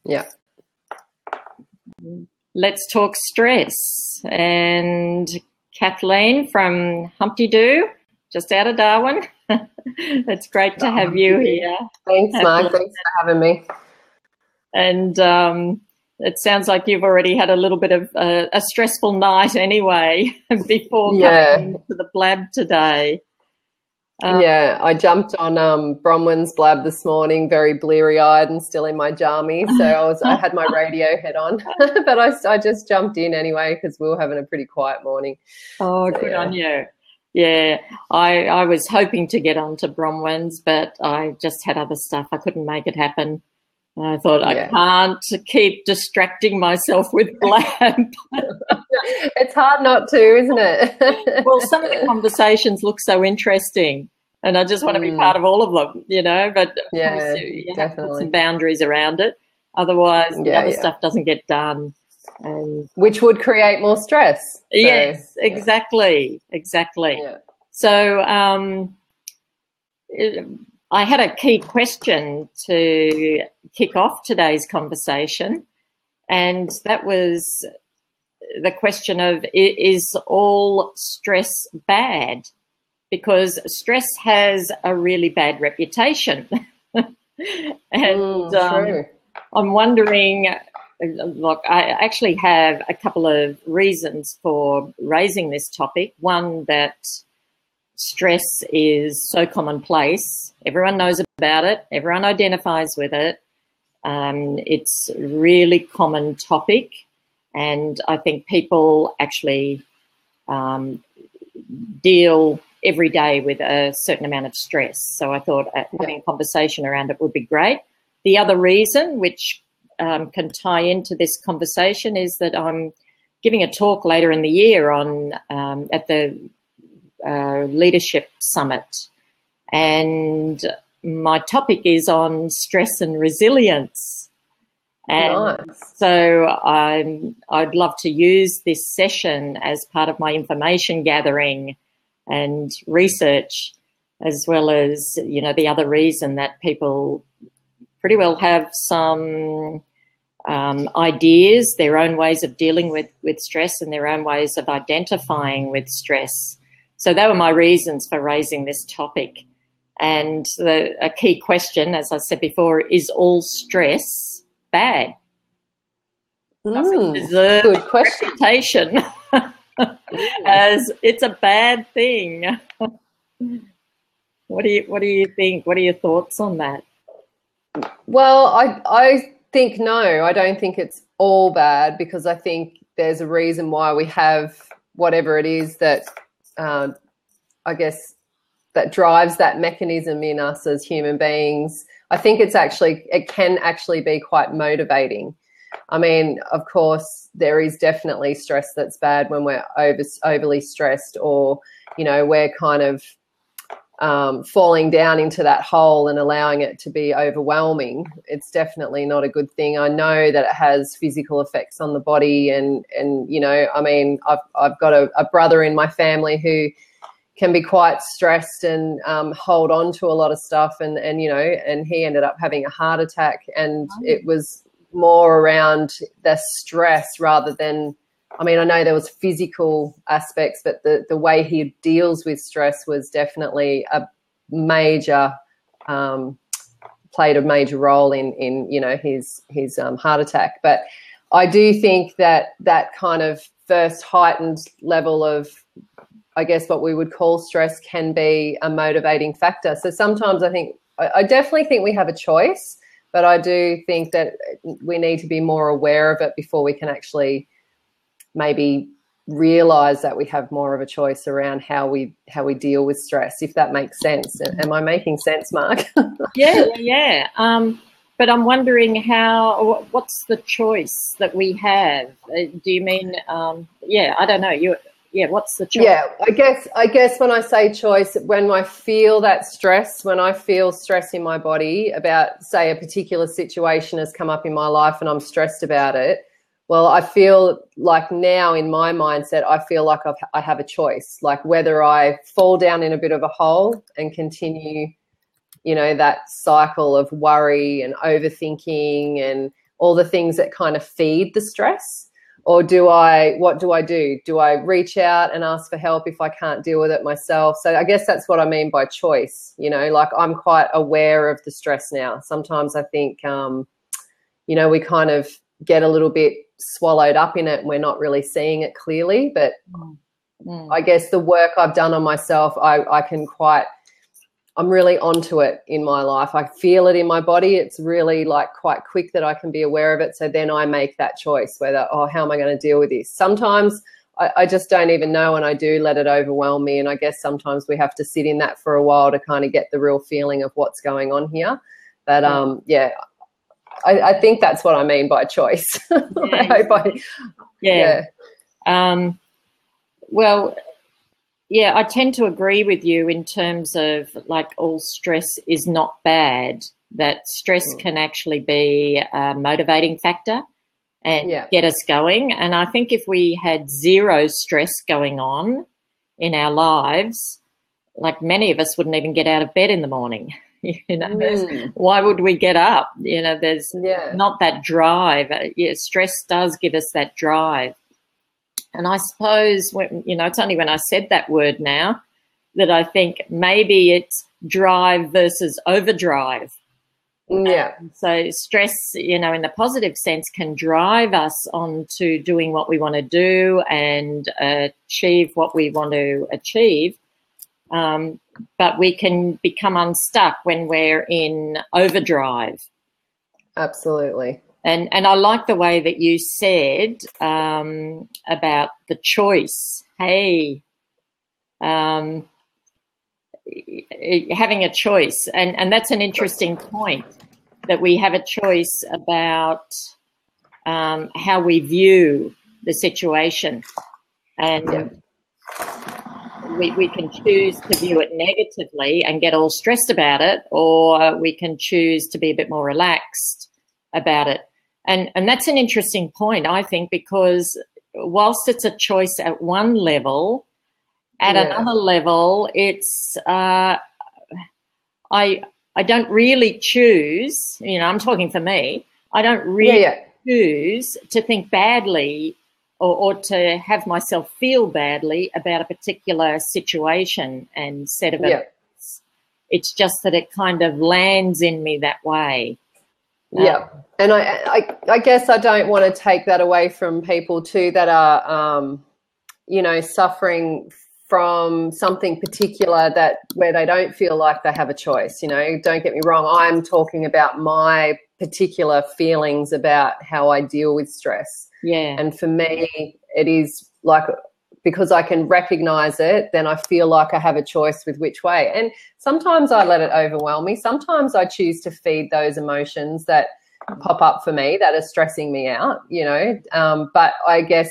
Yeah. Let's talk stress. And Kathleen from Humpty Doo, just out of Darwin. It's great to have you here. Thanks, Mark. Thanks for having me. And it sounds like you've already had a little bit of a stressful night anyway before coming to the blab today. Yeah, I jumped on Bronwyn's blab this morning, very bleary-eyed and still in my jammies. So I had my radio head on, but I just jumped in anyway because we were having a pretty quiet morning. Oh, so, good on you. Yeah, I was hoping to get onto Bronwyn's, but I just had other stuff. I couldn't make it happen. I thought I can't keep distracting myself with blab. It's hard not to, isn't it? Well, some of the conversations look so interesting, and I just want to be part of all of them, you know. But you have to put some boundaries around it. Otherwise, the other stuff doesn't get done. And which would create more stress. So, yes, exactly. Yeah. So I had a key question to kick off today's conversation, and that was the question of, is all stress bad? Because stress has a really bad reputation. And true. I'm wondering, look, I actually have a couple of reasons for raising this topic. One, that stress is so commonplace. Everyone knows about it. Everyone identifies with it. It's a really common topic. And I think people actually deal every day with a certain amount of stress. So I thought having a conversation around it would be great. The other reason, which can tie into this conversation, is that I'm giving a talk later in the year on at the Leadership Summit. And my topic is on stress and resilience. And so I'd love to use this session as part of my information gathering and research, as well as, you know, the other reason that people pretty well have some ideas, their own ways of dealing with stress and their own ways of identifying with stress. So they were my reasons for raising this topic. And a key question, as I said before, is all stress bad? Doesn't deserve good question. Reputation as it's a bad thing. What do you think? What are your thoughts on that? Well, I think no, I don't think it's all bad, because I think there's a reason why we have whatever it is that I guess that drives that mechanism in us as human beings. I think it can actually be quite motivating. I mean, of course, there is definitely stress that's bad when we're overly stressed, or, you know, we're kind of falling down into that hole and allowing it to be overwhelming. It's definitely not a good thing. I know that it has physical effects on the body, and you know, I mean, I've got a brother in my family who can be quite stressed and hold on to a lot of stuff, and you know, and he ended up having a heart attack, and it was more around the stress rather than, I mean, I know there was physical aspects, but the way he deals with stress was definitely a major, played a major role in you know, his heart attack. But I do think that kind of first heightened level of, I guess, what we would call stress can be a motivating factor. So sometimes I definitely think we have a choice, but I do think that we need to be more aware of it before we can actually maybe realize that we have more of a choice around how we deal with stress, if that makes sense. Am I making sense, Mark? Yeah. But I'm wondering what's the choice that we have? Do you mean, I don't know. What's the choice? Yeah, I guess when I say choice, when I feel that stress, when I feel stress in my body about, say, a particular situation has come up in my life and I'm stressed about it, well, I feel like now in my mindset, I feel like I have a choice, like whether I fall down in a bit of a hole and continue, you know, that cycle of worry and overthinking, all the things that kind of feed the stress? Or what do I do? Do I reach out and ask for help if I can't deal with it myself? So I guess that's what I mean by choice, like I'm quite aware of the stress now. Sometimes I think, we kind of get a little bit swallowed up in it and we're not really seeing it clearly. But I guess the work I've done on myself, I'm really onto it in my life. I feel it in my body. It's really like quite quick that I can be aware of it. So then I make that choice whether, how am I going to deal with this? Sometimes I just don't even know, and I do let it overwhelm me. And I guess sometimes we have to sit in that for a while to kind of get the real feeling of what's going on here. But I think that's what I mean by choice. Well, yeah, I tend to agree with you in terms of like all stress is not bad, that stress can actually be a motivating factor and get us going. And I think if we had zero stress going on in our lives, like many of us wouldn't even get out of bed in the morning. Why would we get up? There's not that drive. Stress does give us that drive. And I suppose, it's only when I said that word now that I think maybe it's drive versus overdrive. Yeah. So stress, in the positive sense, can drive us on to doing what we want to do and achieve what we want to achieve. But we can become unstuck when we're in overdrive. Absolutely. And I like the way that you said about the choice. Hey, having a choice. And that's an interesting point, that we have a choice about how we view the situation. And we can choose to view it negatively and get all stressed about it, or we can choose to be a bit more relaxed about it. And that's an interesting point, I think, because whilst it's a choice at one level, at another level, it's I don't really choose, I'm talking for me, I don't really choose to think badly or to have myself feel badly about a particular situation and set of events. It's just that it kind of lands in me that way. Yeah. And I guess I don't want to take that away from people too that are, suffering from something particular where they don't feel like they have a choice. Don't get me wrong. I'm talking about my particular feelings about how I deal with stress. Yeah. And for me, it is like, because I can recognize it, then I feel like I have a choice with which way. And sometimes I let it overwhelm me. Sometimes I choose to feed those emotions that pop up for me that are stressing me out, but I guess,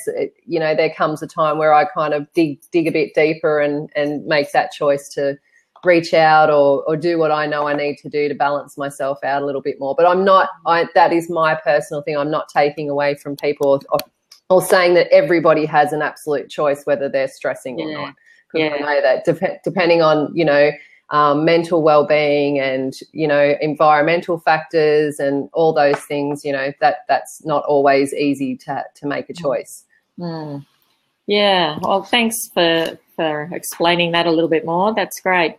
there comes a time where I kind of dig a bit deeper and make that choice to reach out or do what I know I need to do to balance myself out a little bit more. But that is my personal thing. I'm not taking away from people or saying that everybody has an absolute choice whether they're stressing or not. Because I know that depending on, mental well-being and, environmental factors and all those things, that's not always easy to make a choice. Mm. Yeah. Well, thanks for explaining that a little bit more. That's great.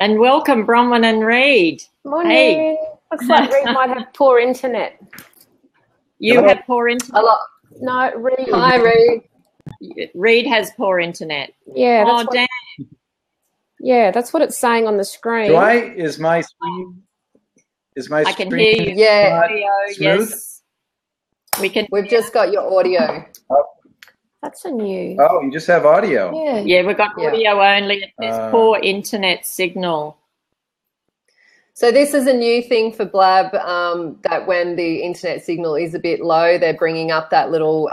And welcome, Bronwyn and Reid. Morning. Hey. Looks like Reid might have poor internet. You have poor internet? No, Reid. Hi, Reid. Reid has poor internet. Yeah. Damn. Yeah, that's what it's saying on the screen. Is my screen? I can hear you. Yeah. Audio, yes. We've just got your audio. That's a new. Oh, you just have audio. Yeah, we've got audio only. There's poor internet signal. So this is a new thing for Blab, that when the internet signal is a bit low, they're bringing up that little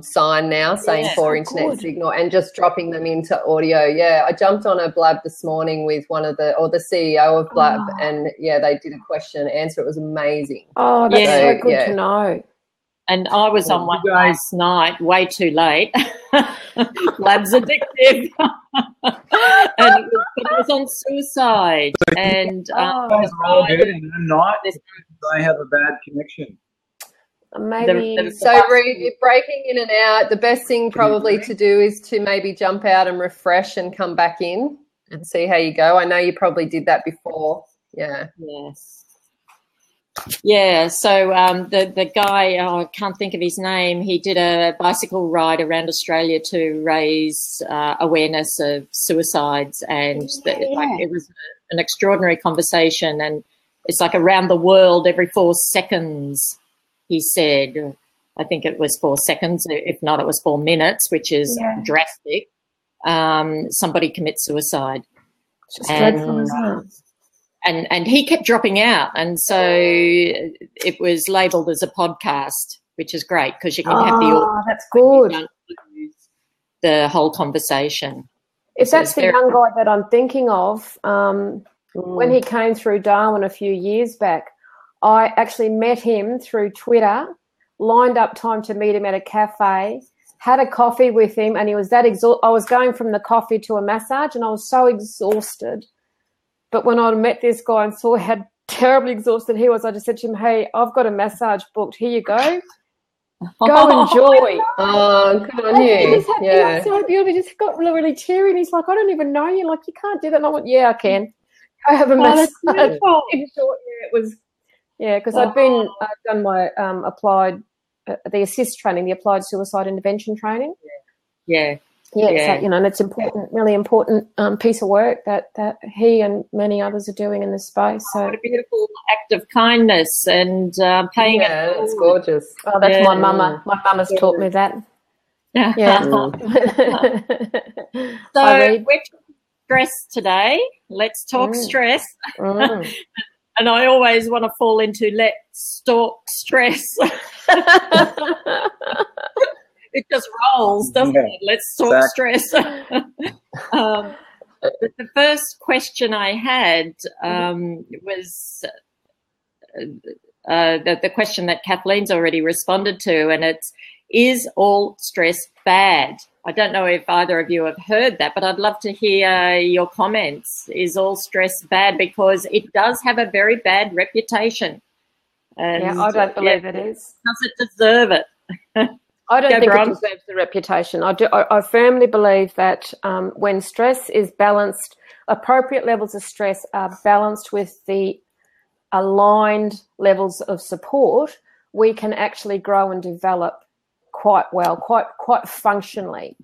sign now saying poor internet signal and just dropping them into audio. Yeah, I jumped on a Blab this morning with the CEO of Blab, and they did a question and answer. It was amazing. Oh, that's so good to know. And I was on one last night, way too late. Blab's addictive. And it was on suicide. And you guys are all good and I'm not. I have a bad connection. Maybe. So Reed, you're breaking in and out. The best thing probably to do is to maybe jump out and refresh and come back in and see how you go. I know you probably did that before. Yeah. Yes. Yeah, so the guy, I can't think of his name, he did a bicycle ride around Australia to raise awareness of suicides, and it was an extraordinary conversation, and it's like around the world every 4 seconds, he said. I think it was 4 seconds, if not it was 4 minutes, which is drastic. Somebody commits suicide. It's just dreadful, isn't it? And he kept dropping out, and so it was labelled as a podcast, which is great because you can have that's good. The whole conversation. If that's the young guy that I'm thinking of, when he came through Darwin a few years back, I actually met him through Twitter, lined up time to meet him at a cafe, had a coffee with him, and he was that I was going from the coffee to a massage, and I was so exhausted. But when I met this guy and saw how terribly exhausted he was, I just said to him, hey, I've got a massage booked. Here you go. Go enjoy. Oh, good on you. He was so beautiful. He just got really, really teary. And he's like, I don't even know you. Like, you can't do that. And I went, yeah, I can. I have a massage. In short, it was, because I'd done my applied, the ASSIST training, the applied suicide intervention training. Yeah. So, and it's important, really important piece of work that he and many others are doing in this space. So what a beautiful act of kindness and paying it. Yeah, it's gorgeous. Oh, that's my mama. My mama's taught me that. Yeah. So we're talking stress today. Let's talk stress. And I always want to fall into let's talk stress. It just rolls, doesn't it? Let's talk stress. The first question I had was the question that Kathleen's already responded to, and it's, is all stress bad? I don't know if either of you have heard that, but I'd love to hear your comments. Is all stress bad? Because it does have a very bad reputation. And, I don't believe it is. Does it deserve it? I don't think it deserves the reputation. I firmly believe that when stress is balanced, appropriate levels of stress are balanced with the aligned levels of support, we can actually grow and develop quite well, quite functionally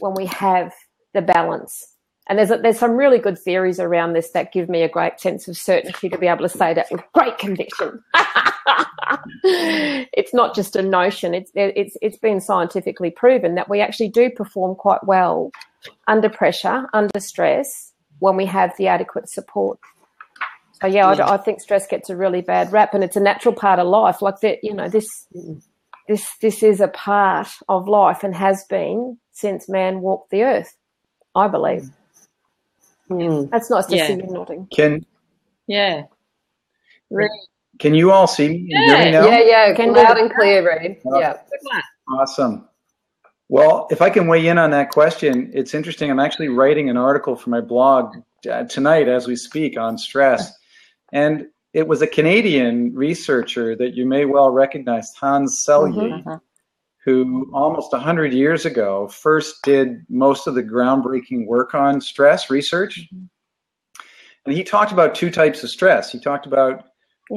when we have the balance. And there's some really good theories around this that give me a great sense of certainty to be able to say that with great conviction. It's not just a notion. It's been scientifically proven that we actually do perform quite well under pressure, under stress, when we have the adequate support. So I think stress gets a really bad rap, and it's a natural part of life. Like that, this is a part of life and has been since man walked the earth, I believe. That's nice to see you nodding. Can you all see me? Hear me now? Yeah. Loud and clear, Reed. Yeah. Awesome. Well, if I can weigh in on that question, it's interesting. I'm actually writing an article for my blog tonight as we speak on stress. And it was a Canadian researcher that you may well recognize, Hans Selye, who almost 100 years ago first did most of the groundbreaking work on stress research. And he talked about 2 types of stress. He talked about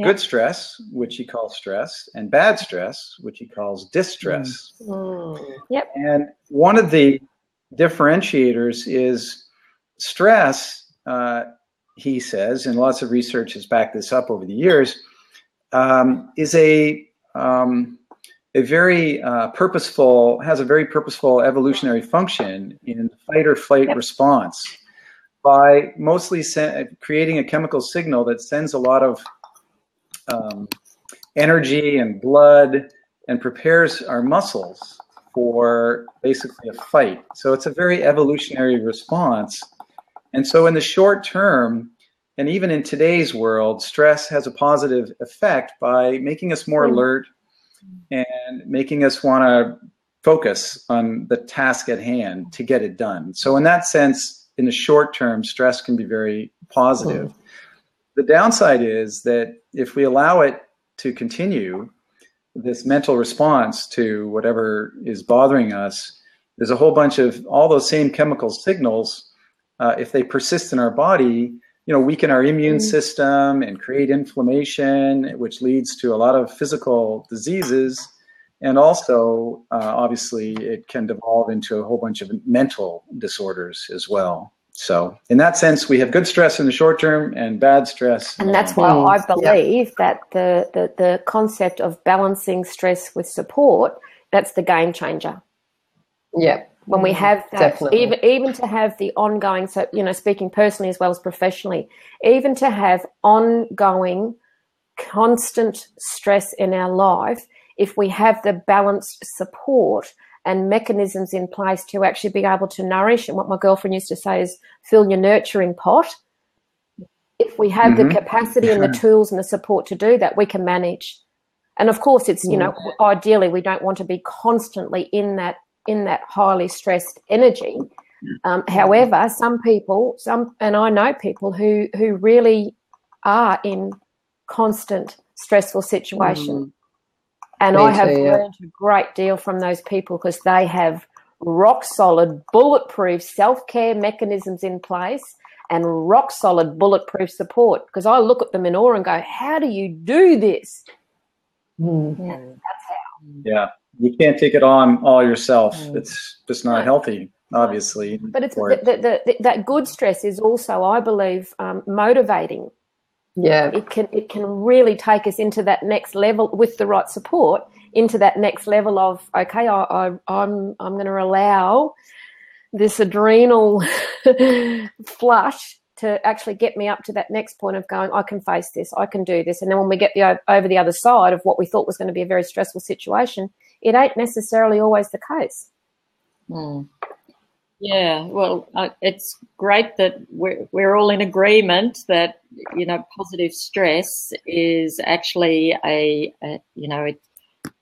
good stress, which he calls stress, and bad stress, which he calls distress. And one of the differentiators is stress, he says, and lots of research has backed this up over the years, is a very purposeful evolutionary function in fight or flight response by mostly creating a chemical signal that sends a lot of energy and blood and prepares our muscles for basically a fight. So it's a very evolutionary response. And so in the short term, and even in today's world, stress has a positive effect by making us more alert and making us want to focus on the task at hand to get it done. So in that sense, in the short term, stress can be very positive. The downside is that if we allow it to continue, this mental response to whatever is bothering us, there's a whole bunch of all those same chemical signals. If they persist in our body, weaken our immune system and create inflammation, which leads to a lot of physical diseases. And also, obviously, it can devolve into a whole bunch of mental disorders as well. So in that sense, we have good stress in the short term and bad stress. And that's why I believe that the concept of balancing stress with support, that's the game changer. Yeah. When we have that, even to have the ongoing, so, speaking personally as well as professionally, even to have ongoing, constant stress in our life, if we have the balanced support and mechanisms in place to actually be able to nourish, and what my girlfriend used to say is fill your nurturing pot. If we have the capacity and the tools and the support to do that, we can manage. And of course, it's, ideally we don't want to be constantly in that highly stressed energy. However, some people, and I know people who really are in constant stressful situations. And I have learned a great deal from those people because they have rock solid, bulletproof self-care mechanisms in place and rock solid, bulletproof support. Because I look at them in awe and go, how do you do this? Mm. And that's how. Yeah. You can't take it on all yourself. It's just not healthy, obviously. But it's that good stress is also, I believe, motivating. Yeah, it can really take us into that next level with the right support, into that next level of, okay, I'm going to allow this adrenal flush to actually get me up to that next point of going, I can face this, I can do this. And then when we get over the other side of what we thought was going to be a very stressful situation, it ain't necessarily always the case. Yeah, well, it's great that we're all in agreement that, positive stress is actually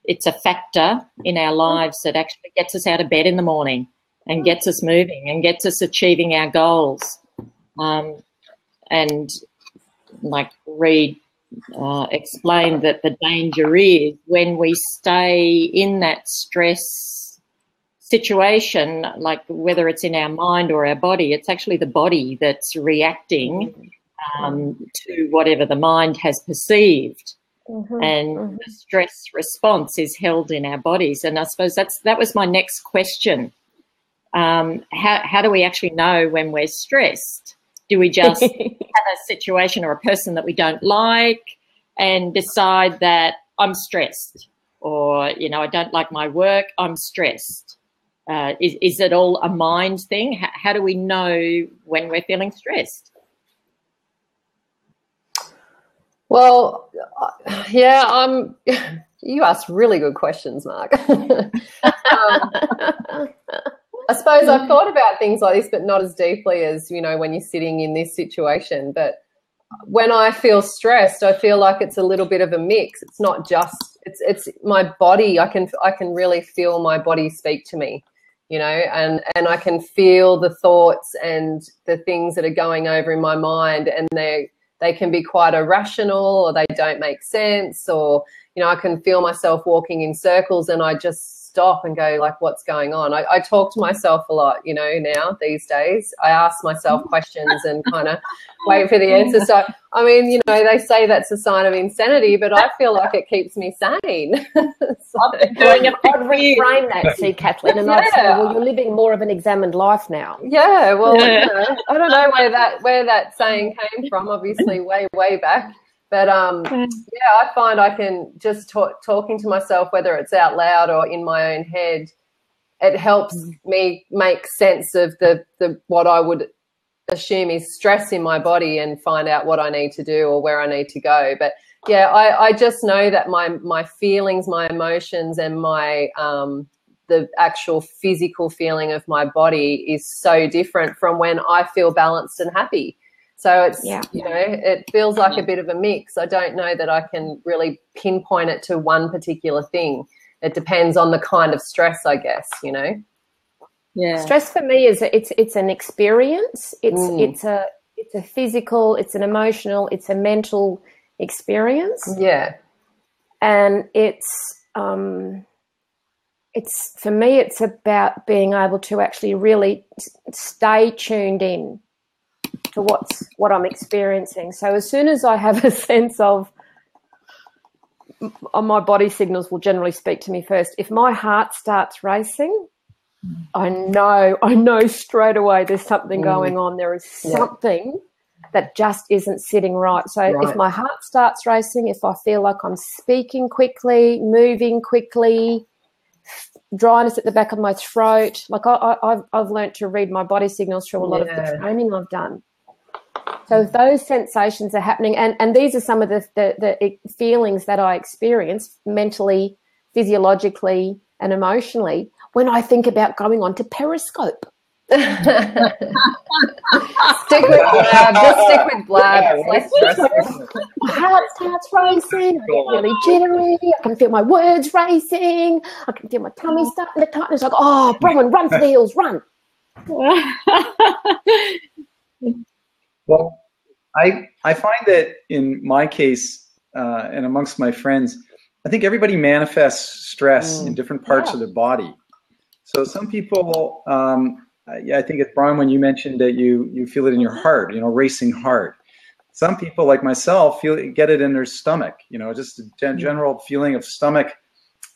it's a factor in our lives that actually gets us out of bed in the morning and gets us moving and gets us achieving our goals. And like Reid explained, that the danger is when we stay in that stress situation, like whether it's in our mind or our body, it's actually the body that's reacting to whatever the mind has perceived. And the stress response is held in our bodies. And I suppose that was my next question. How do we actually know when we're stressed? Do we just have a situation or a person that we don't like and decide that I'm stressed? Or, I don't like my work, I'm stressed. Is it all a mind thing? How do we know when we're feeling stressed? Well, you asked really good questions, Mark. I suppose I've thought about things like this, but not as deeply as, when you're sitting in this situation. But when I feel stressed, I feel like it's a little bit of a mix. It's not just, it's my body. I can really feel my body speak to me, and I can feel the thoughts and the things that are going over in my mind, and they can be quite irrational, or they don't make sense, or, I can feel myself walking in circles and I just stop and go, like, what's going on? I talk to myself a lot, now these days. I ask myself questions and kind of wait for the answer. So, I mean, they say that's a sign of insanity, but I feel like it keeps me sane. I'd reframe that, see, Kathleen, and I'd say, well, you're living more of an examined life now. Yeah, well, I don't know where that saying came from, obviously way, way back. But, I find I can just talking to myself, whether it's out loud or in my own head, it helps me make sense of the what I would assume is stress in my body and find out what I need to do or where I need to go. But, I just know that my feelings, my emotions, and my the actual physical feeling of my body is so different from when I feel balanced and happy. So it's, it feels like a bit of a mix. I don't know that I can really pinpoint it to one particular thing. It depends on the kind of stress, I guess, Yeah. Stress for me is it's an experience. It's a physical, it's an emotional, it's a mental experience. Yeah. And it's it's, for me, it's about being able to actually really stay tuned in to what I'm experiencing. So as soon as I have a sense of, my body signals will generally speak to me first. If my heart starts racing, I know straight away there's something going on. There is something that just isn't sitting right. So if my heart starts racing, if I feel like I'm speaking quickly, moving quickly, dryness at the back of my throat, like I've learnt to read my body signals through a lot of the training I've done. So if those sensations are happening, and these are some of the feelings that I experience mentally, physiologically, and emotionally when I think about going on to Periscope. Stick with Blab. Just stick with Blab. It's less stressful. My heart starts racing. I get really jittery. I can feel my words racing. I can feel my tummy starting to tighten. It's like, oh, Bronwyn, run for the hills, run. Well, I find that in my case and amongst my friends, I think everybody manifests stress in different parts of their body. So some people, I think it's Brian when you mentioned that you feel it in your heart, racing heart. Some people like myself get it in their stomach, just a general feeling of stomach,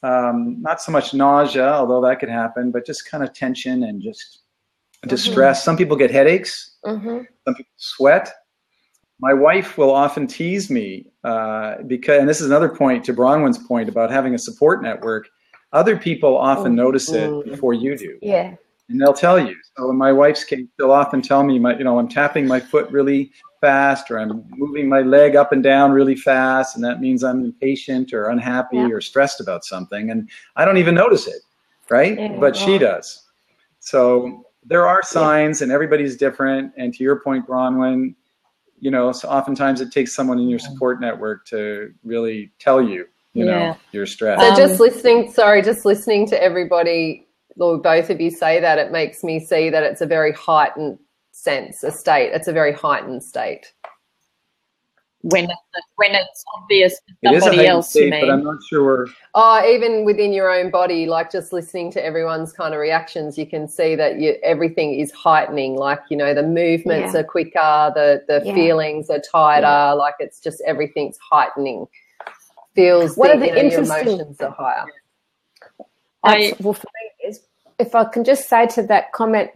not so much nausea, although that could happen, but just kind of tension and just distress. Some people get headaches. Some people sweat. My wife will often tease me because, and this is another point to Bronwyn's point about having a support network, other people often notice it before you do. Yeah. And they'll tell you. So in my wife's case, they'll often tell me, I'm tapping my foot really fast, or I'm moving my leg up and down really fast, and that means I'm impatient or unhappy or stressed about something, and I don't even notice it, right? Yeah, but she does. So there are signs, and everybody's different. And to your point, Bronwyn, so oftentimes it takes someone in your support network to really tell you, you're stressed. So just listening to everybody, or both of you say that, it makes me see that it's a very heightened sense, a state. It's a very heightened state. When it's obvious to somebody else, state, but I'm not sure. Even within your own body, like just listening to everyone's kind of reactions, you can see that everything is heightening. Like, the movements are quicker, the feelings are tighter, like it's just everything's heightening. Feels What that, are the your emotions are higher. Well, for me, is if I can just say to that comment,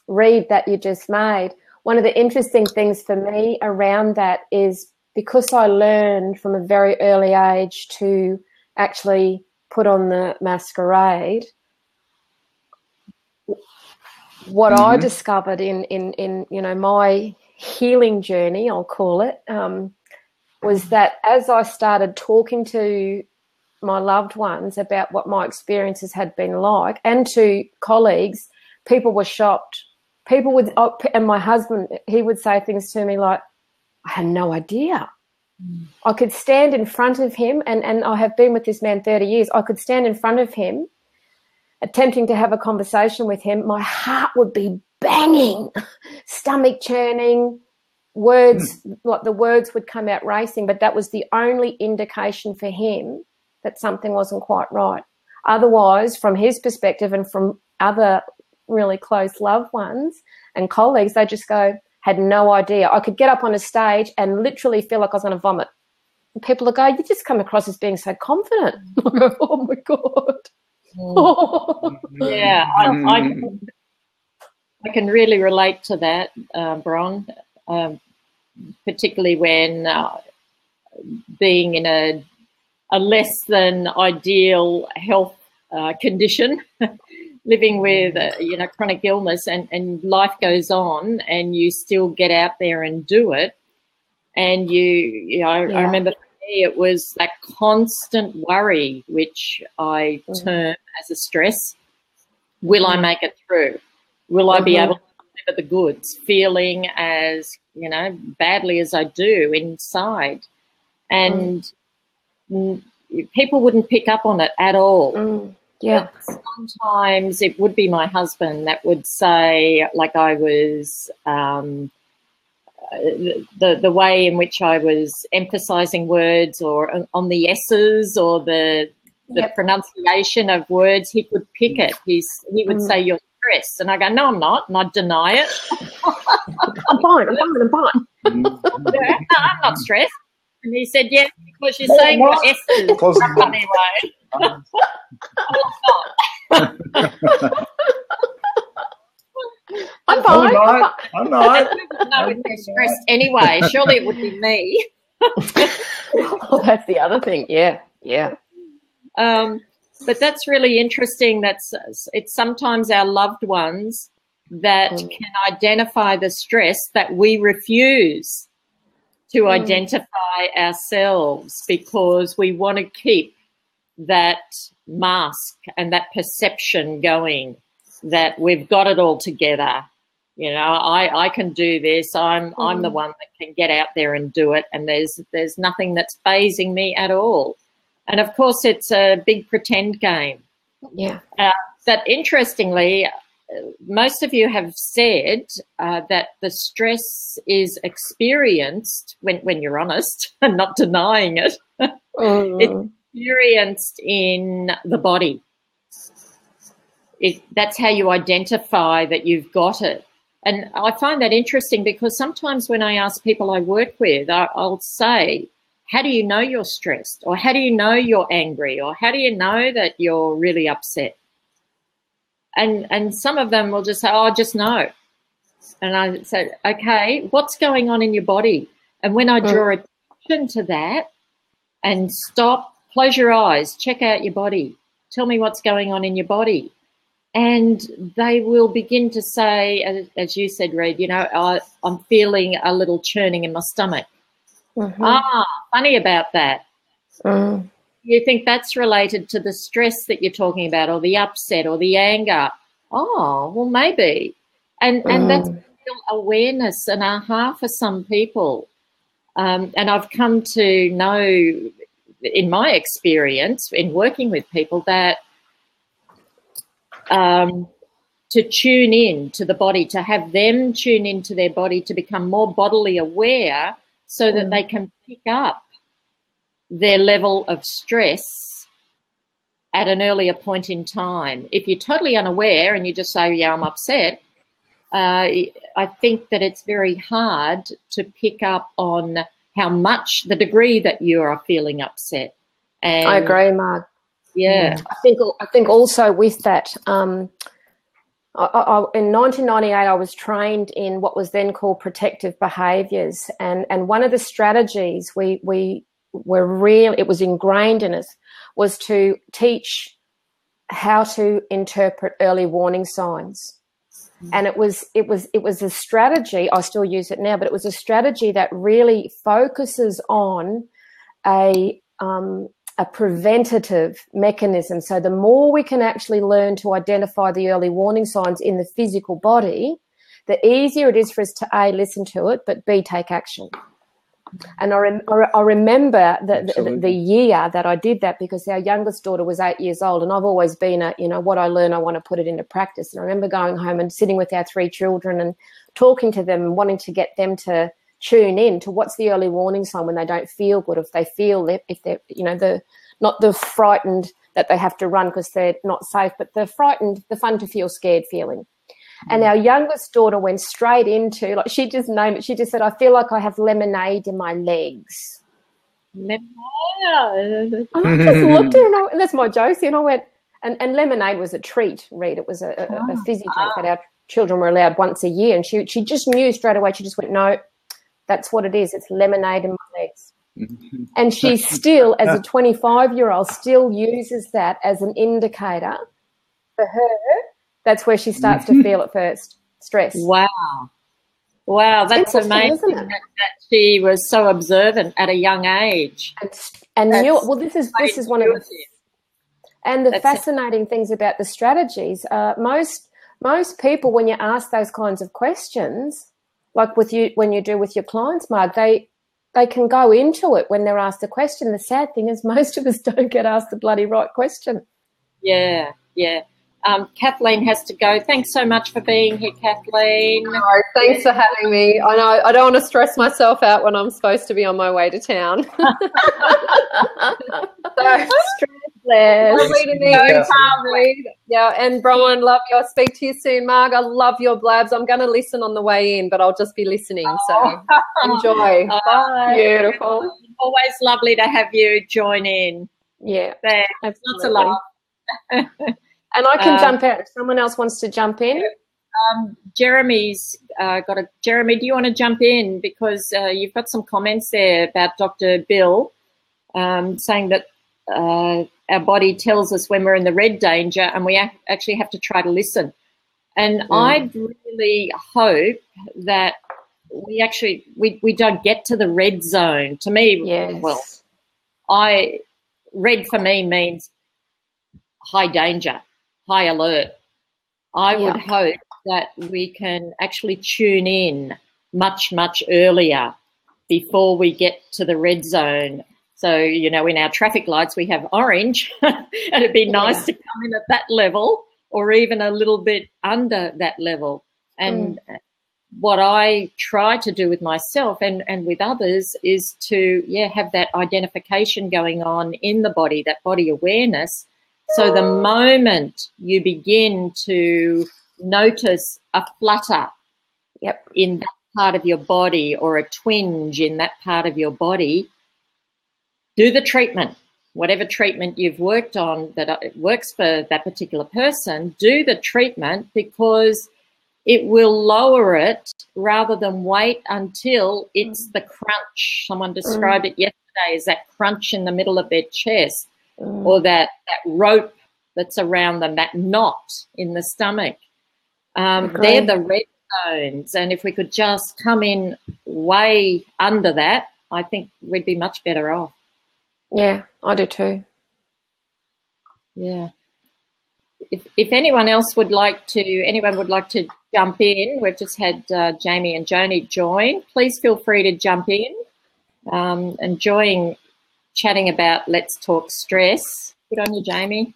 Reid, that you just made, one of the interesting things for me around that is because I learned from a very early age to actually put on the masquerade, what I discovered in my healing journey, I'll call it, was that as I started talking to my loved ones about what my experiences had been like, and to colleagues, people were shocked. People would, and my husband, he would say things to me like, I had no idea. I could stand in front of him, and I have been with this man 30 years. I could stand in front of him, attempting to have a conversation with him. My heart would be banging, stomach churning, words, like the words would come out racing, but that was the only indication for him that something wasn't quite right. Otherwise, from his perspective and from other really close loved ones and colleagues, they just go, had no idea. I could get up on a stage and literally feel like I was going to vomit. And people would go, you just come across as being so confident. I go, oh my God. Yeah, I can really relate to that, Bron, particularly when being in a less than ideal health condition, living with chronic illness, and life goes on, and you still get out there and do it. And I remember for me it was that constant worry, which I term as a stress. Will I make it through? Will I be able to deliver the goods? Feeling as badly as I do inside, and people wouldn't pick up on it at all. Yeah. But sometimes it would be my husband that would say, like, I was the way in which I was emphasizing words or on the S's or the the pronunciation of words, he could pick it. He would say, "You're stressed," and I go, "No, I'm not," and I'd deny it. I'm fine. No, I'm not stressed. And he said, "Yes, because you're saying your S's Close the door. anyway." I'm fine. I'm not. No, if they're stressed anyway. Surely it would be me. Oh, that's the other thing. Yeah. But that's really interesting. It's sometimes our loved ones that can identify the stress that we refuse to identify ourselves, because we want to keep that mask and that perception going that we've got it all together. You know, I can do this. I'm the one that can get out there and do it, and there's nothing that's fazing me at all. And of course, it's a big pretend game. Yeah. That interestingly, most of you have said that the stress is experienced, when you're honest and not denying it, it's experienced in the body. That's how you identify that you've got it. And I find that interesting, because sometimes when I ask people I work with, I'll say, "How do you know you're stressed?" Or "How do you know you're angry?" Or "How do you know that you're really upset?" And some of them will just say, "Oh, I just know." And I said, "Okay, what's going on in your body?" And when I draw attention to that and stop, close your eyes, check out your body, tell me what's going on in your body. And they will begin to say, as you said, Reid, you know, "I'm feeling a little churning in my stomach." Funny about that. You think that's related to the stress that you're talking about, or the upset, or the anger. Oh, well, maybe. And that's real awareness and aha for some people. And I've come to know, in my experience, in working with people, that to tune in to the body, to have them tune into their body, to become more bodily aware, so that they can pick up their level of stress at an earlier point in time. If you're totally unaware and you just say, "Yeah, I'm upset," I think that it's very hard to pick up on how much, the degree that you are feeling upset. And I agree, Marg. Yeah. I think also with that, in 1998, I was trained in what was then called protective behaviours, and one of the strategies we were real, it was ingrained in us, was to teach how to interpret early warning signs. And it was a strategy, I still use it now, but it was a strategy that really focuses on a preventative mechanism. So the more we can actually learn to identify the early warning signs in the physical body, the easier it is for us to A, listen to it, but B, take action. And I remember the year that I did that, because our youngest daughter was 8 years old, and I've always been what I learn, I want to put it into practice. And I remember going home and sitting with our 3 children and talking to them and wanting to get them to tune in to what's the early warning sign when they don't feel good, if they feel if they're, not the frightened that they have to run because they're not safe, but the frightened, the fun to feel scared feeling. And our youngest daughter went straight into, like, she just named it. She just said, "I feel like I have lemonade in my legs." And I just looked at her, and that's my Josie, and I went, and lemonade was a treat, Reid. It was a fizzy drink that our children were allowed once a year, and she just knew straight away. She just went, "No, that's what it is. It's lemonade in my legs." And she still, as a 25-year-old, still uses that as an indicator for her. That's where she starts to feel at first stress. Wow, that's amazing that she was so observant at a young age. And knew, well, this is one of the, and the fascinating things about the strategies. Most people, when you ask those kinds of questions, like when you do with your clients, Marg, they can go into it when they're asked a question. The sad thing is most of us don't get asked the bloody right question. Yeah. Kathleen has to go. Thanks so much for being here, Kathleen. No, thanks for having me. I know I don't want to stress myself out when I'm supposed to be on my way to town. Stress Lovely to meet you, Yes. Margaret. Yeah, and Bronwyn, love you. I'll speak to you soon, Marg. I love your blabs. I'm going to listen on the way in, but I'll just be listening. So enjoy. Bye. Beautiful. Always lovely to have you join in. Yeah, Thanks. Lots of love. And I can jump out if someone else wants to jump in. Jeremy's Jeremy, do you want to jump in? Because you've got some comments there about Dr. Bill saying that our body tells us when we're in the red danger and we actually have to try to listen. And I'd really hope that we don't get to the red zone. To me, well, red for me means high danger, high alert. I would hope that we can actually tune in much, much earlier before we get to the red zone. So, you know, in our traffic lights, we have orange, and it'd be nice to come in at that level or even a little bit under that level. And what I try to do with myself and with others is to, have that identification going on in the body, that body awareness. So the moment you begin to notice a flutter in that part of your body or a twinge in that part of your body, do the treatment, whatever treatment you've worked on that works for that particular person, do the treatment because it will lower it rather than wait until it's the crunch. Someone described it yesterday as that crunch in the middle of their chest or that rope that's around them, that knot in the stomach. They're the red zones. And if we could just come in way under that, I think we'd be much better off. Yeah, I do too. Yeah. If anyone would like to jump in, we've just had Jamie and Joni join. Please feel free to jump in. Enjoying chatting about Let's Talk Stress. Good on you, Jamie.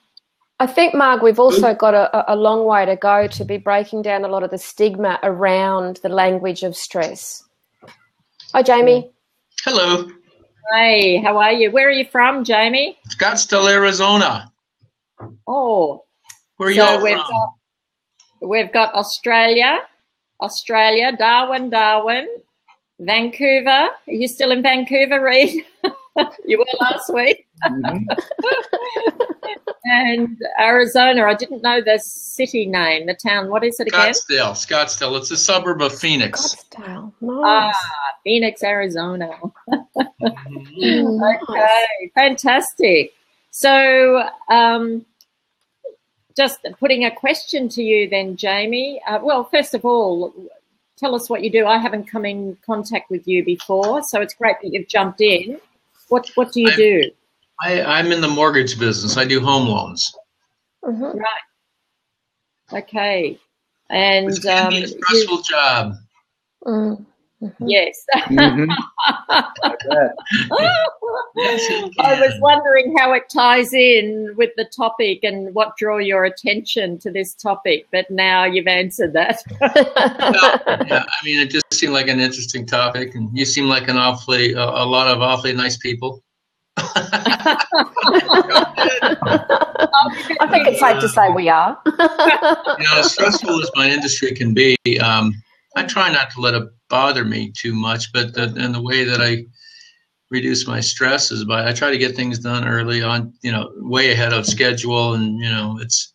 I think, Marg, we've also got a long way to go to be breaking down a lot of the stigma around the language of stress. Hi, Jamie. Hello. Hey, how are you? Where are you from, Jamie? Scottsdale, Arizona. Oh. Where are you all from? We've got Australia, Darwin, Vancouver. Are you still in Vancouver, Reid? You were last week. And Arizona. I didn't know the city name, the town. What is it again? Scottsdale. It's a suburb of Phoenix. Scottsdale. Nice. Phoenix, Arizona. Okay, fantastic. So just putting a question to you then, Jamie. Well, first of all, tell us what you do. I haven't come in contact with you before, so it's great that you've jumped in. What do you do? I'm in the mortgage business. I do home loans. Right. Okay. And it's a stressful job. Yes. I was wondering how it ties in with the topic and what drew your attention to this topic, but now you've answered that. I mean, it just seemed like an interesting topic, and you seem like a lot of awfully nice people. I think it's safe to say we are. As stressful as my industry can be, I try not to let it bother me too much, but and the way that I reduce my stress is by I try to get things done early on, way ahead of schedule, and it's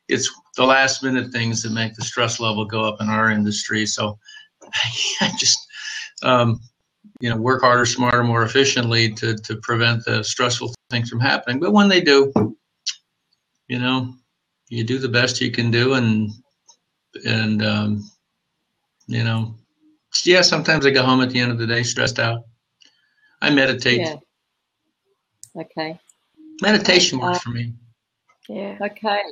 the last minute things that make the stress level go up in our industry. So I just work harder, smarter, more efficiently to prevent the stressful things from happening. But when they do, you do the best you can do, and sometimes I go home at the end of the day stressed out. I meditate. Yeah. Okay. Meditation works for me. Yeah. Okay.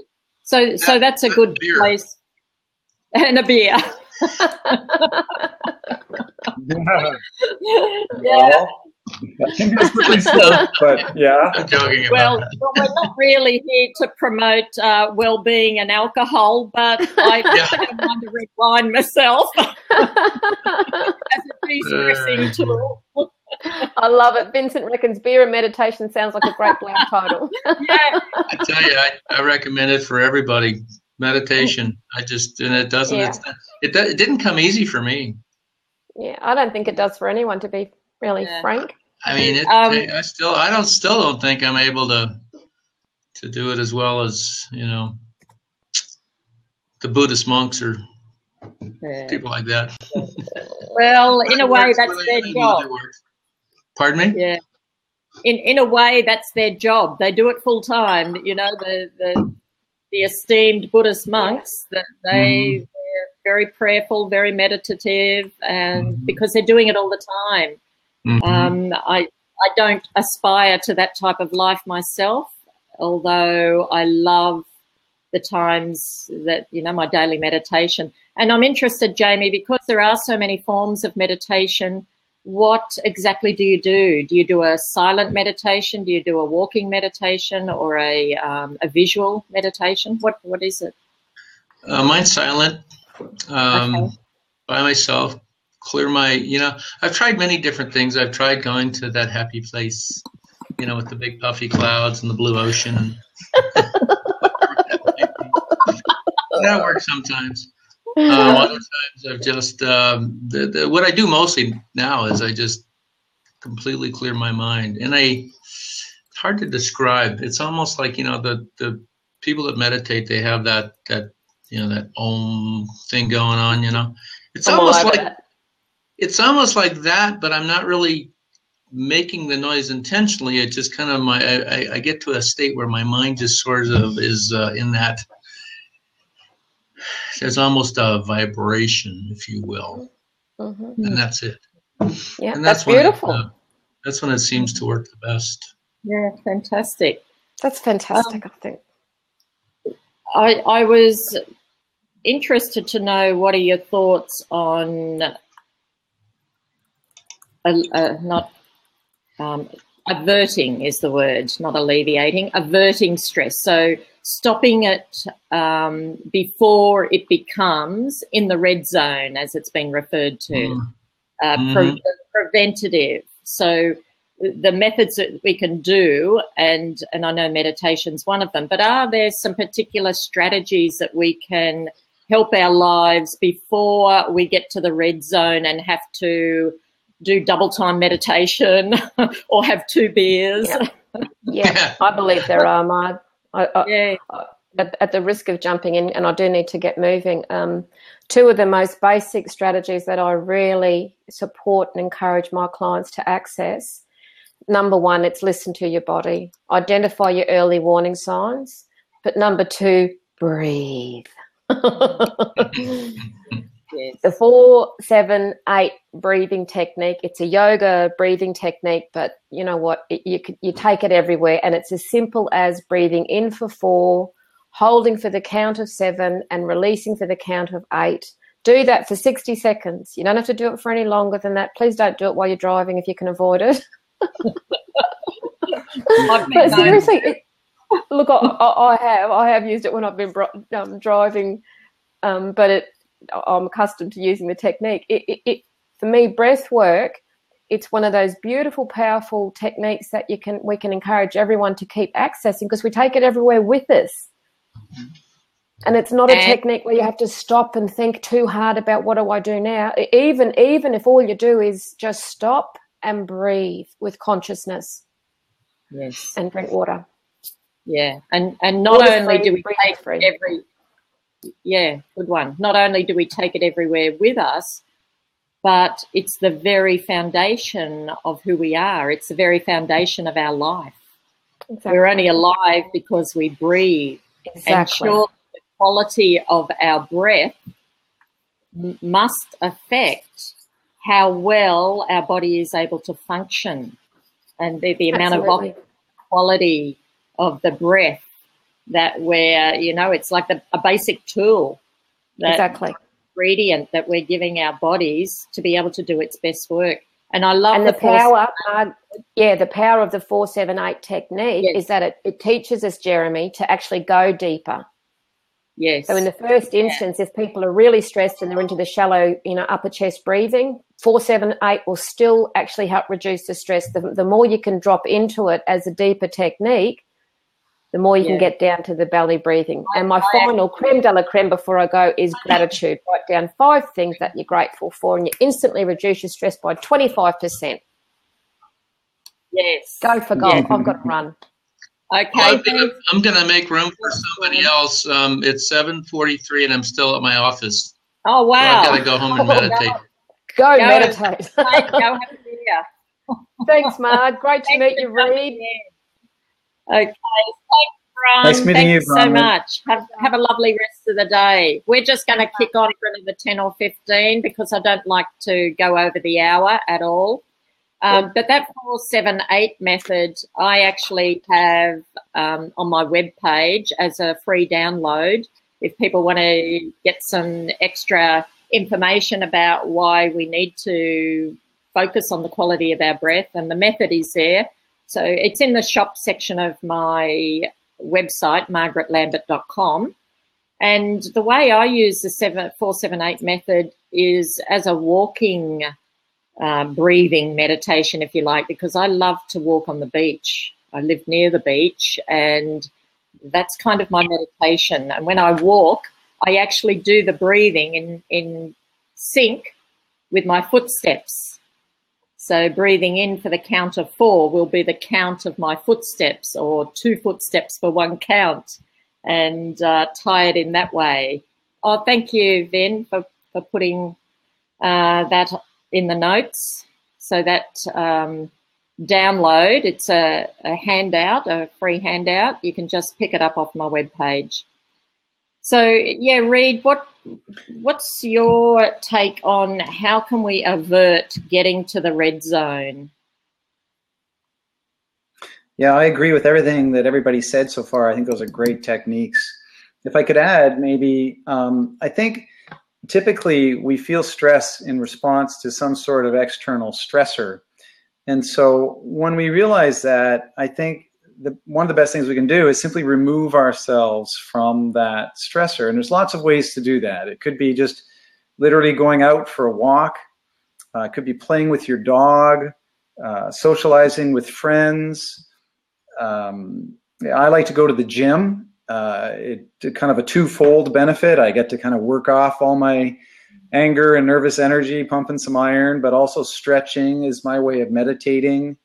So that's a good place. And a beer. Yeah. I think that's pretty slow, but yeah. I'm joking about well, that. we're not really here to promote well-being and alcohol, but I think I want to red wine myself as a de-stressing tool. I love it. Vincent reckons beer and meditation sounds like a great blog title. Yeah. I tell you, I recommend it for everybody. Meditation. And it doesn't. Yeah. It didn't come easy for me. Yeah, I don't think it does for anyone, to be really frank. I mean, I still don't think I'm able to do it as well as, you know, the Buddhist monks or people like that. Well, in a way, that's their job. Pardon me? Yeah. In a way, that's their job. They do it full time. You know, the esteemed Buddhist monks, that they're very prayerful, very meditative, and because they're doing it all the time. I don't aspire to that type of life myself, although I love the times that, you know, my daily meditation. And I'm interested, Jamie, because there are so many forms of meditation, what exactly do you do? Do you do a silent meditation? Do you do a walking meditation or a visual meditation? What is it? Mine's silent, by myself. Clear my, you know, I've tried many different things. I've tried going to that happy place, you know, with the big puffy clouds and the blue ocean. That works sometimes. Other times I've just, what I do mostly now is I just completely clear my mind. And it's hard to describe. It's almost like, you know, the people that meditate, they have that, you know, that om thing going on, you know. It's almost like that, but I'm not really making the noise intentionally. It just kind of I get to a state where my mind just sort of is in that. There's almost a vibration, if you will, and that's it. Yeah, and that's beautiful. That's when it seems to work the best. Yeah, fantastic. That's fantastic, I think. I was interested to know, what are your thoughts on averting is the word, not alleviating, averting stress. So stopping it before it becomes in the red zone, as it's been referred to, preventative. So the methods that we can do, and I know meditation's one of them, but are there some particular strategies that we can help our lives before we get to the red zone and have to do double time meditation or have 2 beers? Yeah, I believe there are, Marg. At the risk of jumping in, and I do need to get moving, 2 of the most basic strategies that I really support and encourage my clients to access. Number 1, it's listen to your body. Identify your early warning signs. But number 2, breathe. Yes. The 4-7-8 breathing technique, it's a yoga breathing technique, but you know what, you take it everywhere, and it's as simple as breathing in for 4, holding for the count of 7, and releasing for the count of 8. Do that for 60 seconds. You don't have to do it for any longer than that. Please don't do it while you're driving if you can avoid it. But seriously, look, I have used it when I've been driving, but I'm accustomed to using the technique. For me, breath work, it's one of those beautiful, powerful techniques that we can encourage everyone to keep accessing, because we take it everywhere with us. And it's not a technique where you have to stop and think too hard about what do I do now. Even if all you do is just stop and breathe with consciousness. Yes. And drink water. Yeah. And not only do we take good one. Not only do we take it everywhere with us, but it's the very foundation of who we are. It's the very foundation of our life. Exactly. We're only alive because we breathe. Exactly. And sure, the quality of our breath must affect how well our body is able to function, and the amount of quality of the breath that we're, you know, it's like a basic tool, ingredient that we're giving our bodies to be able to do its best work. And I love the power. The power of the 4-7-8 technique is that it teaches us, Jeremy, to actually go deeper. Yes. So in the first instance, if people are really stressed and they're into the shallow, upper chest breathing, 4-7-8 will still actually help reduce the stress. The more you can drop into it as a deeper technique, the more you can get down to the belly breathing. And my final creme de la creme before I go is gratitude. Write down 5 things that you're grateful for, and you instantly reduce your stress by 25%. Yes. Go for gold. I've got to run. Okay. Well, I'm gonna make room for somebody else. It's 7:43 and I'm still at my office. Oh, wow. So I've got to go home and meditate. Go meditate. Go have a beer. Thanks, Marg. Great to meet you, Reed. Okay. Thanks, Brian. Nice meeting you, Thanks so Brian. much. Have a lovely rest of the day. We're just going to kick on for another 10 or 15 because I don't like to go over the hour at all. But that 4-7-8 method, I actually have on my webpage as a free download. If people want to get some extra information about why we need to focus on the quality of our breath, and the method is there. So it's in the shop section of my website, margaretlambert.com. And the way I use the 4-7-8 method is as a walking breathing meditation, if you like, because I love to walk on the beach. I live near the beach, and that's kind of my meditation. And when I walk, I actually do the breathing in sync with my footsteps. So breathing in for the count of 4 will be the count of my footsteps, or 2 footsteps for 1 count, and tie it in that way. Oh, thank you, Vin, for putting that in the notes. So that download, it's a handout, a free handout. You can just pick it up off my webpage. So, yeah, Reed, what's your take on how can we avert getting to the red zone? Yeah, I agree with everything that everybody said so far. I think those are great techniques. If I could add, maybe, I think typically we feel stress in response to some sort of external stressor. And so when we realize that, I think one of the best things we can do is simply remove ourselves from that stressor. And there's lots of ways to do that. It could be just literally going out for a walk. It could be playing with your dog, socializing with friends. I like to go to the gym. It's kind of a twofold benefit. I get to kind of work off all my anger and nervous energy, pumping some iron, but also stretching is my way of meditating.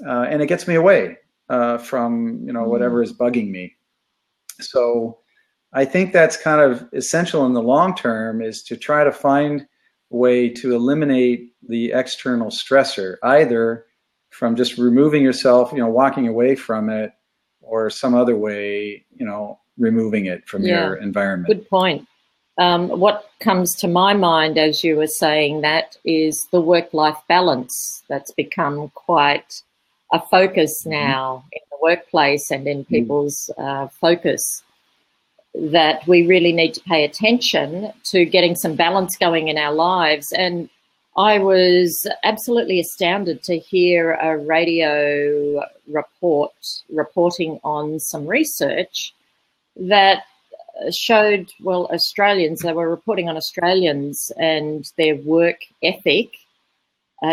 And it gets me away from, whatever is bugging me. So I think that's kind of essential in the long term, is to try to find a way to eliminate the external stressor, either from just removing yourself, walking away from it, or some other way, removing it from your environment. Good point. What comes to my mind as you were saying that is the work-life balance. That's become quite a focus now in the workplace and in people's focus, that we really need to pay attention to getting some balance going in our lives. And I was absolutely astounded to hear a radio reporting on some research that showed, Australians, they were reporting on Australians and their work ethic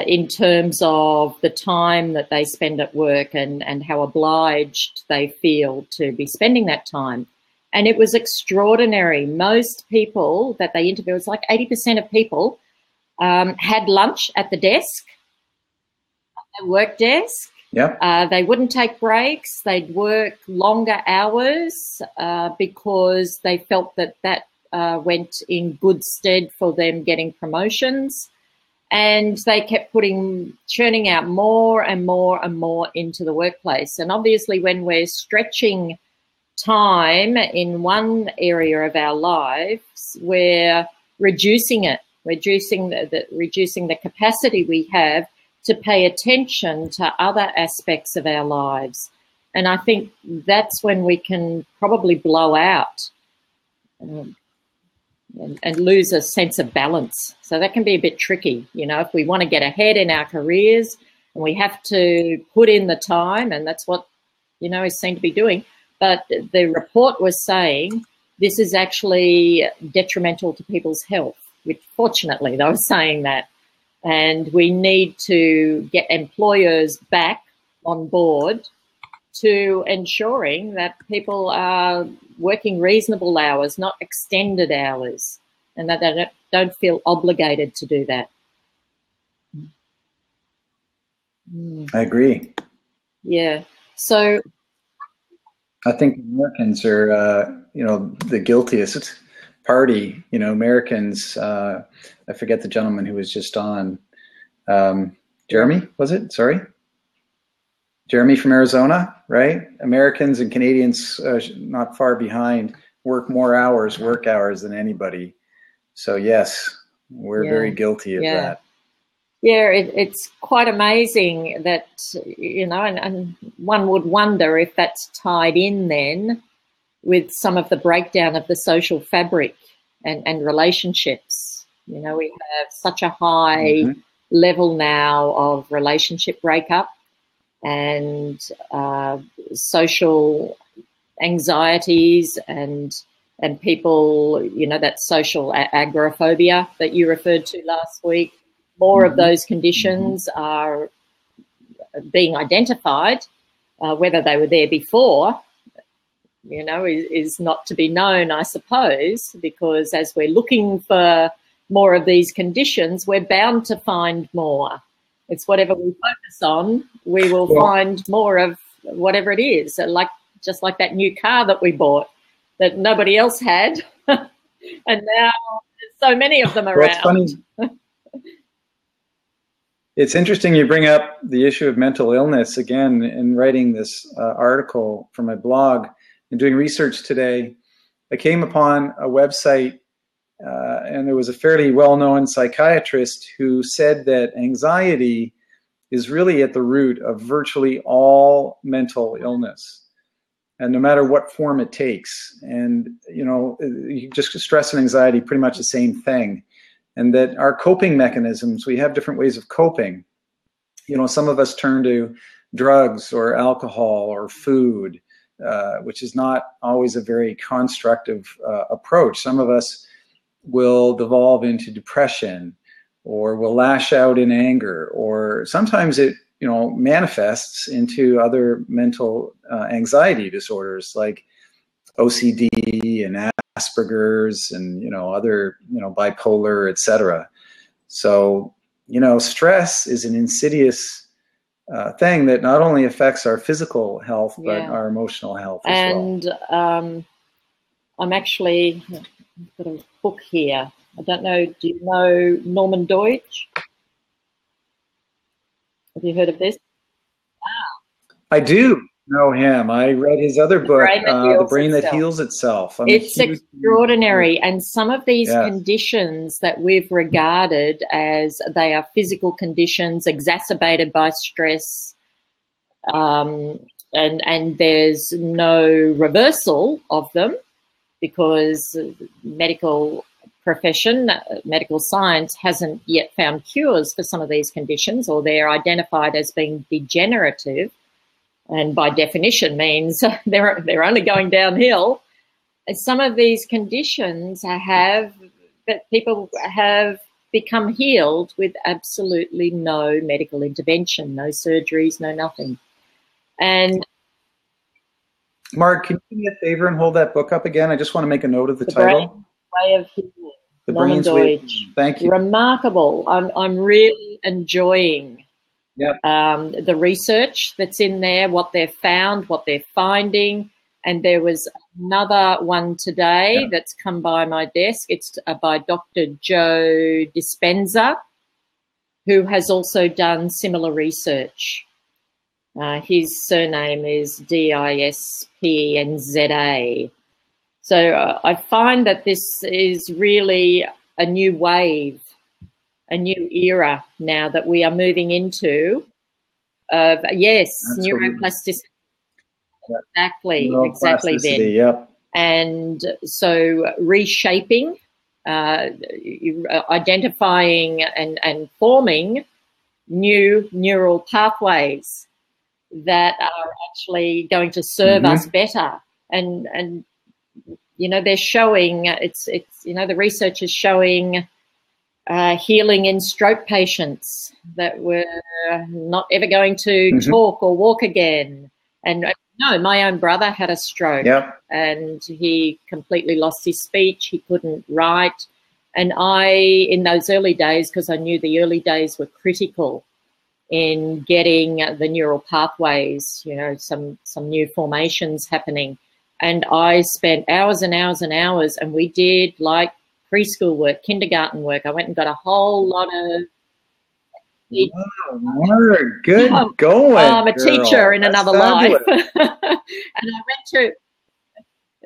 in terms of the time that they spend at work and how obliged they feel to be spending that time. And it was extraordinary. Most people that they interviewed, it was like 80% of people had lunch at the desk, at their work desk. Yeah. They wouldn't take breaks. They'd work longer hours because they felt that went in good stead for them getting promotions. And they kept churning out more and more and more into the workplace. And obviously when we're stretching time in one area of our lives, we're reducing it, reducing the capacity we have to pay attention to other aspects of our lives. And I think that's when we can probably blow out and lose a sense of balance. So that can be a bit tricky, if we want to get ahead in our careers and we have to put in the time, and that's what, is seen to be doing. But the report was saying this is actually detrimental to people's health, which fortunately they were saying that. And we need to get employers back on board to ensuring that people are working reasonable hours, not extended hours, and that they don't feel obligated to do that. I agree. Yeah. So I think Americans are, the guiltiest party. Americans, I forget the gentleman who was just on. Jeremy, was it? Sorry. Jeremy from Arizona, right? Americans and Canadians, not far behind, work more work hours than anybody. So yes, we're very guilty of that. Yeah, it's quite amazing that, and one would wonder if that's tied in then with some of the breakdown of the social fabric and relationships. We have such a high level now of relationship breakup and social anxieties and people, that social agoraphobia that you referred to last week. More of those conditions are being identified. Whether they were there before, is not to be known, I suppose, because as we're looking for more of these conditions, we're bound to find more. It's whatever we focus on, we will find more of whatever it is. Just like that new car that we bought that nobody else had, and now there's so many of them around. It's funny. It's interesting you bring up the issue of mental illness again. In writing this article for my blog and doing research today, I came upon a website and there was a fairly well-known psychiatrist who said that anxiety is really at the root of virtually all mental illness, and no matter what form it takes. And, you just stress and anxiety, pretty much the same thing. And that our coping mechanisms, we have different ways of coping. Some of us turn to drugs or alcohol or food, which is not always a very constructive approach. Some of us will devolve into depression, or will lash out in anger, or sometimes it manifests into other mental anxiety disorders like OCD and Asperger's and other bipolar, etc. So stress is an insidious thing that not only affects our physical health but our emotional health as well. I'm actually got a book here. I don't know. Do you know Norman Deutsch? Have you heard of this? I do know him. I read his other book, The Brain That Heals Itself. It's extraordinary. And some of these conditions that we've regarded as they are physical conditions exacerbated by stress, and there's no reversal of them because medical profession, medical science hasn't yet found cures for some of these conditions, or they're identified as being degenerative. And by definition means they're only going downhill. And some of these conditions people have become healed with absolutely no medical intervention, no surgeries, no nothing. And Mark, can you do me a favor and hold that book up again? I just want to make a note of the title. Way of Healing. The Brain's Way of Healing. Thank you. Remarkable. I'm really enjoying the research that's in there, what they've found, what they're finding. And there was another one today that's come by my desk. It's by Dr. Joe Dispenza, who has also done similar research. His surname is Dispenza. So I find that this is really a new wave, a new era now that we are moving into. Neuroplasticity. Exactly then. Yep. And so reshaping, identifying and forming new neural pathways that are actually going to serve us better. And they're showing, the research is showing healing in stroke patients that were not ever going to talk or walk again. And no, my own brother had a stroke, and he completely lost his speech. He couldn't write. And in those early days, because I knew the early days were critical in getting the neural pathways, some new formations happening. And I spent hours and hours and hours, and we did like preschool work, kindergarten work. I went and got a whole lot of... Wow, Margaret, good going. I'm a girl. teacher in That's another fabulous. life.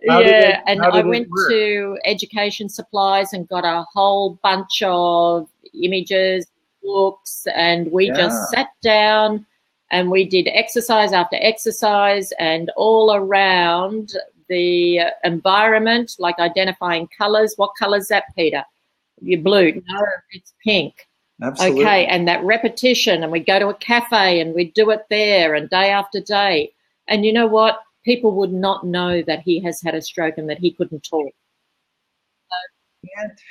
And I went to education supplies and got a whole bunch of images, books, and we just sat down and we did exercise after exercise, and all around the environment, like identifying colors. What color is that, Peter? You're blue. No, it's pink. Absolutely. Okay, and that repetition, and we'd go to a cafe and we'd do it there, and day after day. And you know what? People would not know that he has had a stroke and that he couldn't talk.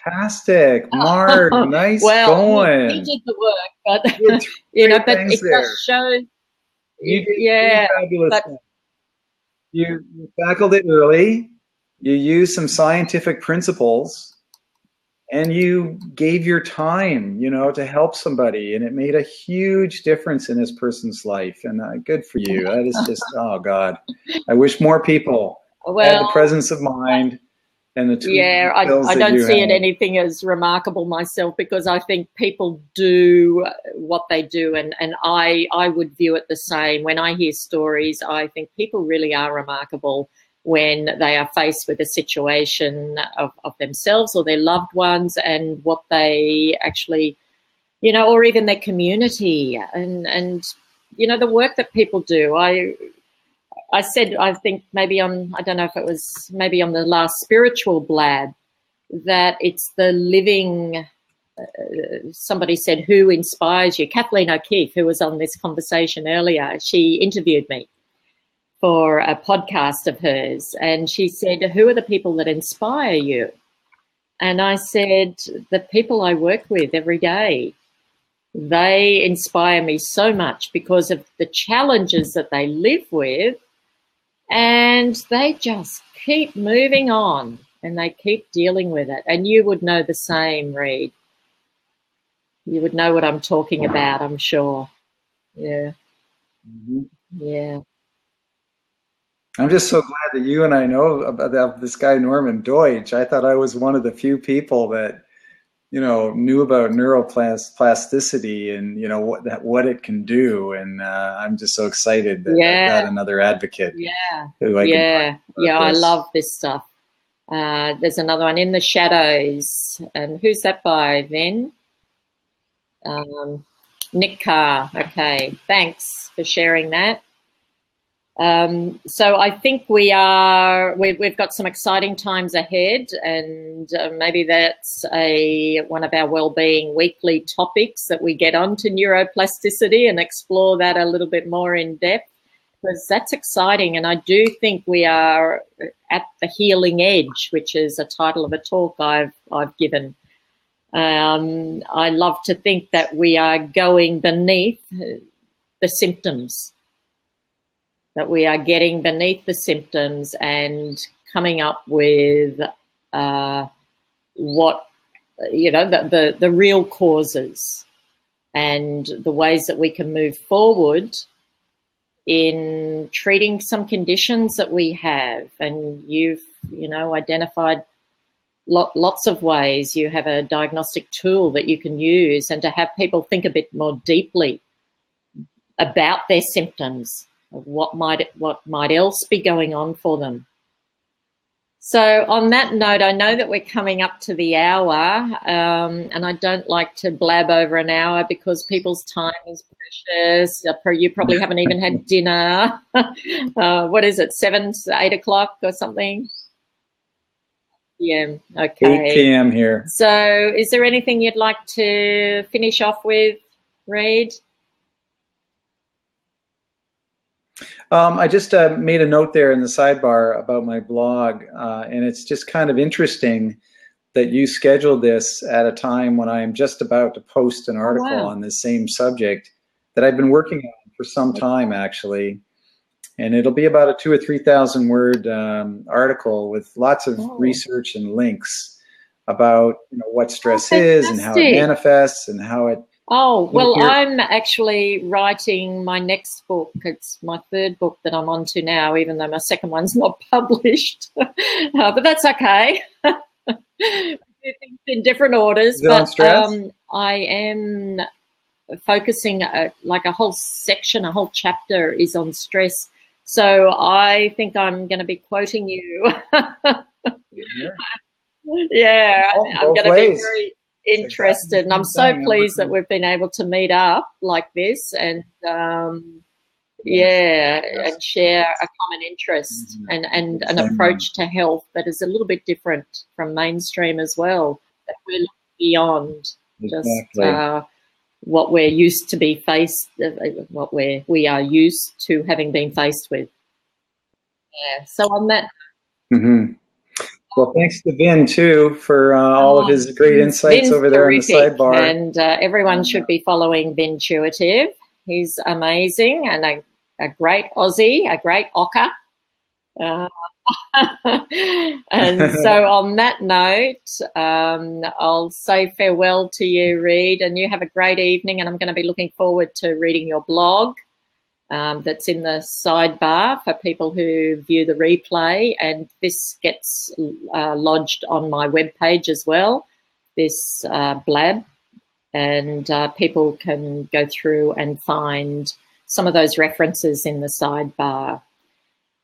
Fantastic, Mark. Nice going. He did the work, but but it just shows. Fabulous. You tackled it early. You used some scientific principles, and you gave your time, to help somebody, and it made a huge difference in this person's life. And good for you. That is just, oh God, I wish more people had the presence of mind and the tools. Yeah, I don't see it anything as remarkable myself, because I think people do what they do, and I would view it the same. When I hear stories, I think people really are remarkable when they are faced with a situation of themselves or their loved ones, and what they actually, or even their community, and the work that people do. I said, I think maybe I don't know if it was maybe on the last spiritual blab, that it's the living, somebody said, who inspires you? Kathleen O'Keefe, who was on this conversation earlier, she interviewed me for a podcast of hers, and she said, who are the people that inspire you? And I said, the people I work with every day. They inspire me so much because of the challenges that they live with, and they just keep moving on and they keep dealing with it. And you would know the same, Reid. You would know what I'm talking about, I'm sure. Yeah. Yeah. I'm just so glad that you and I know about this guy, Norman Deutsch. I thought I was one of the few people that, knew about neuroplasticity and, what it can do. And I'm just so excited that I've got another advocate. I love this stuff. There's another one, In the Shadows. And who's that by, Ven? Nick Carr. Okay, thanks for sharing that. So I think we've got some exciting times ahead, and maybe that's one of our Wellbeing weekly topics, that we get onto neuroplasticity and explore that a little bit more in depth, because that's exciting. And I do think we are at the healing edge, which is a title of a talk I've given. I love to think that we are going beneath the symptoms, that we are getting beneath the symptoms and coming up with what, the real causes and the ways that we can move forward in treating some conditions that we have. And you've, identified lots of ways. You have a diagnostic tool that you can use, and to have people think a bit more deeply about their symptoms, of what might else be going on for them. So on that note, I know that we're coming up to the hour, and I don't like to blab over an hour because people's time is precious. You probably haven't even had dinner. What is it, 7, 8 o'clock or something? Yeah, okay. 8 p.m. here. So is there anything you'd like to finish off with, Reid? I just made a note there in the sidebar about my blog, and it's just kind of interesting that you scheduled this at a time when I'm just about to post an article on this same subject that I've been working on for some time, actually. And it'll be about a 2,000 or 3,000 word article with lots of research and links about what stress is and how it manifests and how it. Oh, well, I'm actually writing my next book. It's my third book that I'm on to now, even though my second one's not published. But that's okay. In different orders. But I am focusing, like a whole section, a whole chapter is on stress. So I think I'm going to be quoting you. Yeah, I'm going to be very interested, and I'm so pleased that we've been able to meet up like this and and share a common interest and an approach to health that is a little bit different from mainstream as well, that we're looking beyond just what we're used to be faced, what we are used to having been faced with. Yeah, so on that. Well, thanks to Vin, too, for all of his great insights over there in the sidebar. And everyone should be following Vintuitive. He's amazing and a great Aussie, a great Ocker. And so on that note, I'll say farewell to you, Reid, and you have a great evening, and I'm going to be looking forward to reading your blog. That's in the sidebar for people who view the replay, and this gets lodged on my webpage as well, this blab, and people can go through and find some of those references in the sidebar.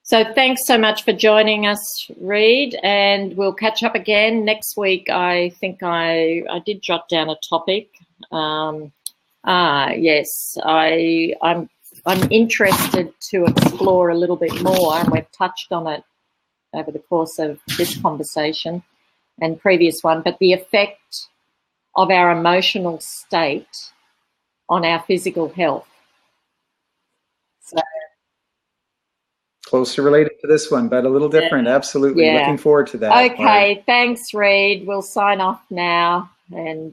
So thanks so much for joining us, Reid, and we'll catch up again next week. I think I did jot down a topic. Yes, I'm interested to explore a little bit more, and we've touched on it over the course of this conversation and previous one, but the effect of our emotional state on our physical health. So, closely related to this one, but a little different. Absolutely. Looking forward to that. Okay. Thanks, Reid. We'll sign off now. And